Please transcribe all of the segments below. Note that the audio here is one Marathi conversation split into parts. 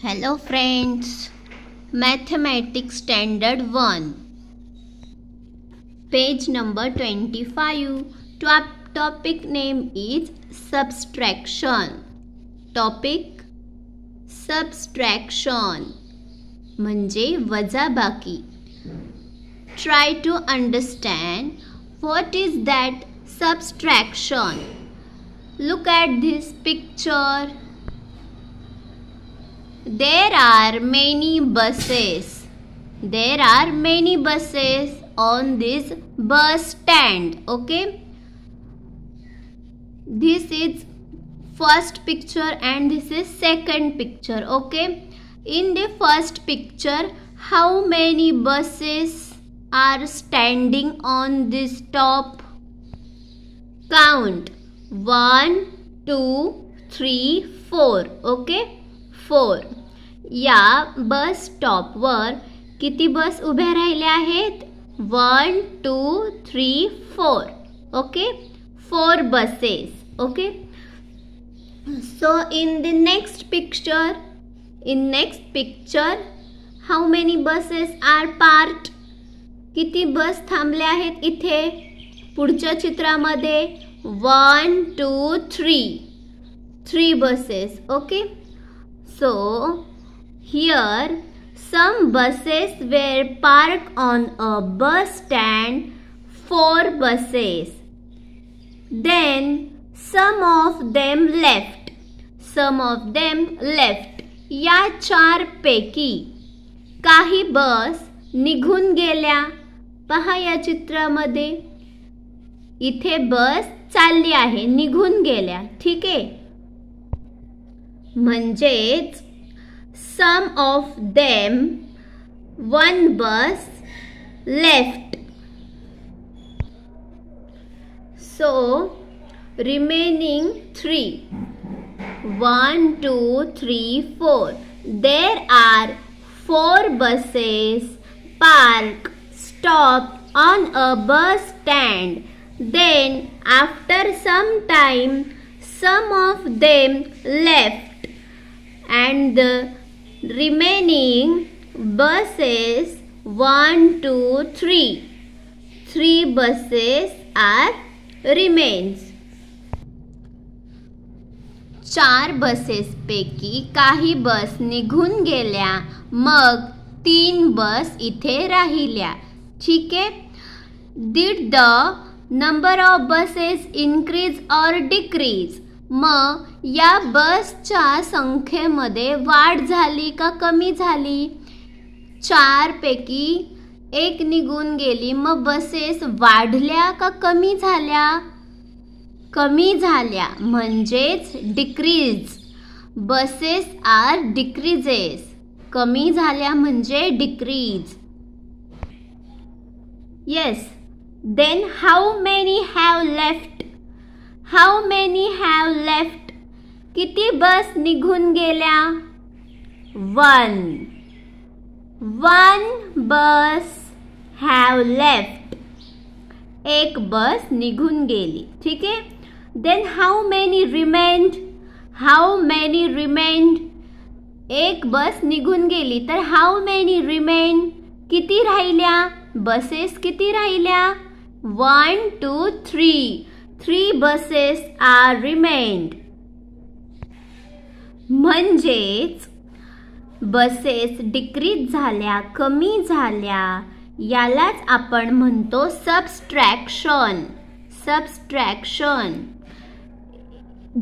Hello friends, Mathematics Standard 1, page number 25. Topic name is subtraction. Topic subtraction म्हणजे वजाबाकी. Try to understand what is that subtraction. Look at this picture. There are many buses. There are many buses on this bus stand. Okay. This is first picture and this is second picture. Okay. In the first picture, how many buses are standing on this top? Count. 1, 2, 3, 4. Okay. 4. या बस स्टॉपवर किती बस उभ्या राहिल्या आहेत? 1, 2, 3, 4. Okay, 4 buses. Okay, so in the next picture, how many buses are parked? किती बस थांबल्या आहेत इथे? पुढच्या चित्रामध्ये 1, 2, 3 buses. Okay. So here some buses were parked on a bus stand, 4 buses. Then some of them left. या 4 पैकी काही बस निघून गेल्या. पहा या चित्रामध्ये इथे बस चालली आहे, निघून गेल्या. ठीक आहे. म्हणजेच some of them, 1 bus left. So remaining 3. 1, 2, 3, 4. There are 4 buses stopped on a bus stand. Then after some time, some of them left. And the remaining buses 1, 2, 3 buses are remains. 4 buses पैकी काही बस निघून गेल्या, मग 3 बस इथे राहिल्या. ठीक आहे. Did the number of buses increase or decrease? मग या बसच्या संख्येमध्ये वाढ झाली का कमी झाली? 4 पैकी 1 निघून गेली, मग बसेस वाढल्या का कमी झाल्या? कमी झाल्या, म्हणजेच डिक्रीज. Buses R decreases. कमी झाल्या म्हणजे decrease. Yes. Then how many have left? How many have left? किती बस निघून गेल्या? 1 bus have left. 1 बस निघून गेली. ठीक आहे. Then how many remained? 1 बस निघून गेली, तर how many remained? किती राहिल्या? बसेस किती राहिल्या? 1, 2, 3 buses are remained. म्हणजेच बसेस डिक्रीज झाल्या, कमी झाल्या. यालाच आपण म्हणतो सबस्ट्रॅक्शन.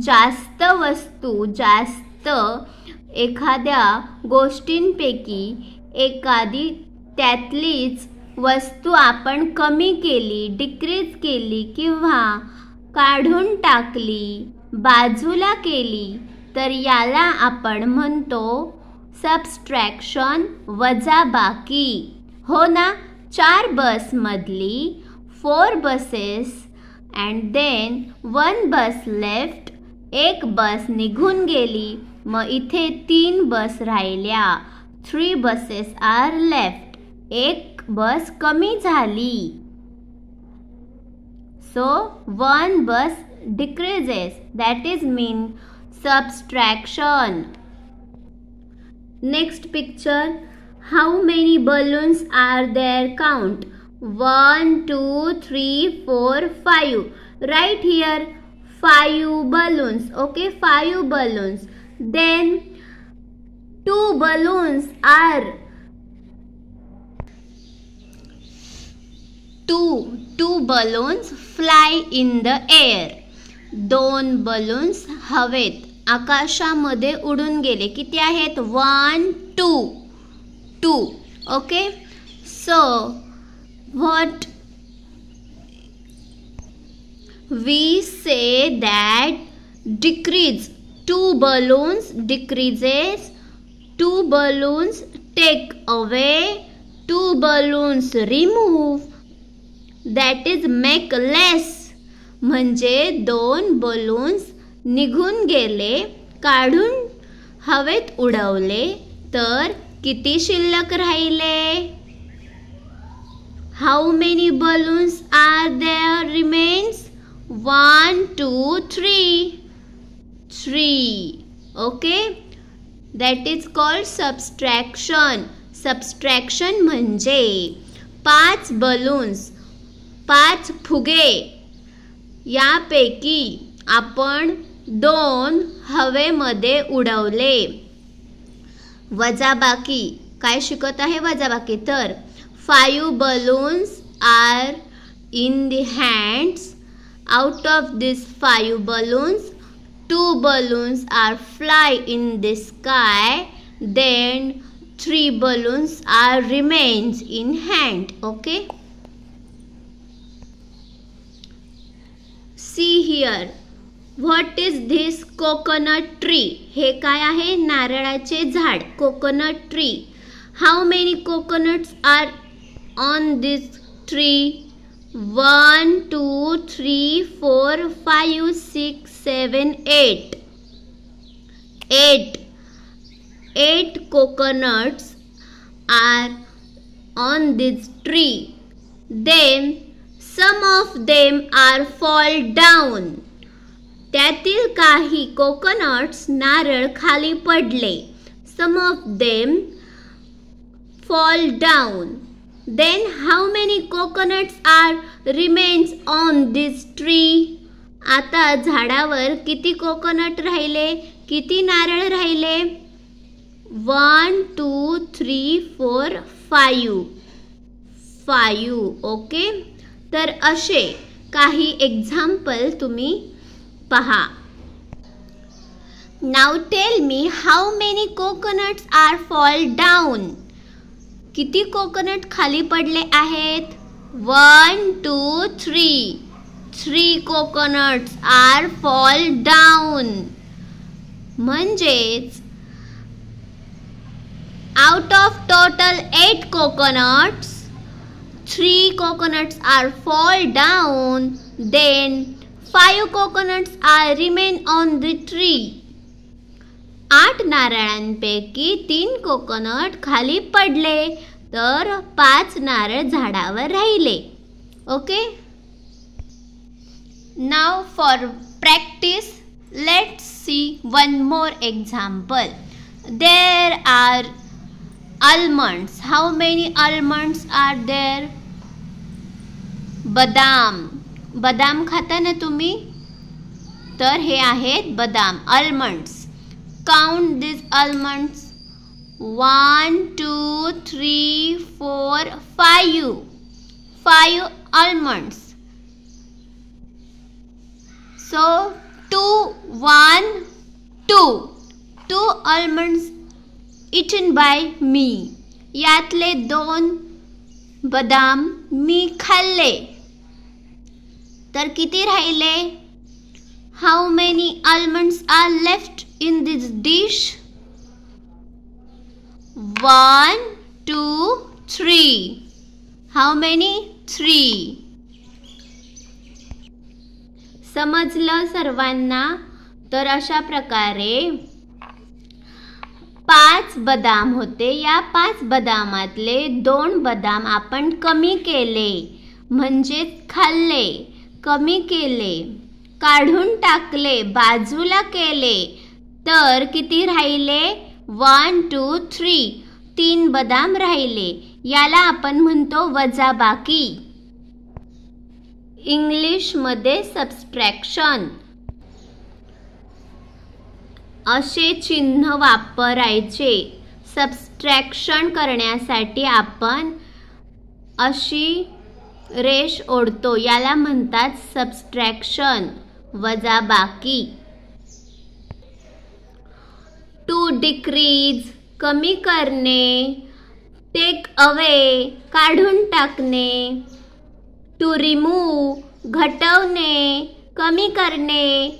जास्त वस्तू, जास्त एखाद्या गोष्टींपैकी एखादी त्यातलीच वस्तू आपण कमी केली, डिक्रीज केली किंवा काढून टाकली, बाजूला केली, तर याला आपण म्हणतो सबस्ट्रॅक्शन, वजाबाकी. हो ना. 4 बस मधली 4 buses and then 1 bus left. 1 बस निघून गेली, मग इथे 3 बस राहिल्या. 3 buses are left. 1 बस कमी झाली. So 1 bus decreases. That is mean subtraction. Next picture. How many balloons are there? Count. 1, 2, 3, 4, 5. Right here 5 balloons. Okay, 5 balloons. Then 2 balloons are two balloons fly in the air. 2 balloons हवेत आकाशामध्ये उडून गेले. किती आहेत? 1, 2. Okay, so what we say that decrease 2 balloons decreases, 2 balloons take away, 2 balloons remove, that is make less. म्हणजे 2 balloons निघून गेले, काढून हवेत उडवले, तर किती शिल्लक राहिले? How many balloons are there remains? 1, 2, 3. Okay, that is called subtraction. Subtraction म्हणजे 5 balloons, 5 फुगे, यापैकी आपण 2 हवेमध्ये उडवले. वजाबाकी काय शिकत आहे? वजाबाकी. तर 5 balloons are in the hands. Out of these 5 balloons, 2 balloons are fly in the sky. Then 3 balloons are remains in hand. Okay. See here. What is this coconut tree? हे काय आहे? नारळाचे झाड. Coconut tree. How many coconuts are on this tree? 1, 2, 3, 4, 5, 6, 7, 8. 8 coconuts are on this tree. Then some of them are fall down. त्यातील काही कोकोनट्स नारळ खाली पडले. Some of them fall down. Then how many coconuts are remains on this tree? आता झाडावर किती कोकोनट राहिले? किती नारळ राहिले? 1, 2, 3, 4, 5. ओके, तर असे काही एक्झाम्पल तुम्ही पहा. Now tell me how many coconuts are fall down. किती कोकोनट खाली पडले आहेत? 1, 2, 3. 3 coconuts are fall down. म्हणजेच out of total 8 coconuts, 3 coconuts are fall down. Then 5 coconuts are remain on the tree. 8 नारळांपैकी 3 coconut खाली पडले, तर 5 नारळ झाडावर राहिले. Okay. Now for practice let's see one more example. There are almonds. How many almonds are there? बदाम खाता ना तुम्ही? तर हे आहेत बदाम, almonds. Count these almonds. 1, 2, 3, 4, 5. 5 almonds. So 2, 1, 2. 2 almonds eaten by me. यातले 2 बदाम मी खाल्ले. तर किती राहिले? How many almonds are left in this dish? 1, 2, 3. How many? 3. समजलं सर्वांना? तर अशा प्रकारे 5 बदाम होते. या 5 बदामातले 2 बदाम आपण कमी केले, म्हणजे खाल्ले. कमी केले, काढून टाकले, बाजूला केले, तर किती राहिले? 1 2 3 3 बदाम राहिले, याला आपण म्हणतो वजाबाकी. इंग्लिशमध्ये सबस्ट्रॅक्शन. असे चिन्ह वापरायचे. सबस्ट्रॅक्शन करण्यासाठी आपण अशी रेष ओढतो, याला म्हणतात सबस्ट्रॅक्शन, वजाबाकी. टू डिक्रीज कमी करणे, टेक अवे काढून टाकणे, टू रिमूव्ह घटवणे कमी करणे,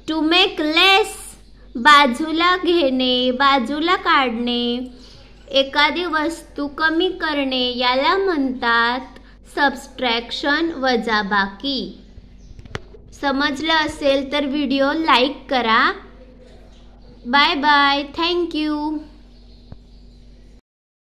टू मेक लेस बाजूला घेणे बाजूला काढणे, एखादी वस्तू कमी करणे, याला म्हणतात सबस्ट्रॅक्शन, वजाबाकी. समजलं असेल तर व्हिडिओ लाईक करा. Bye bye. थँक्यू.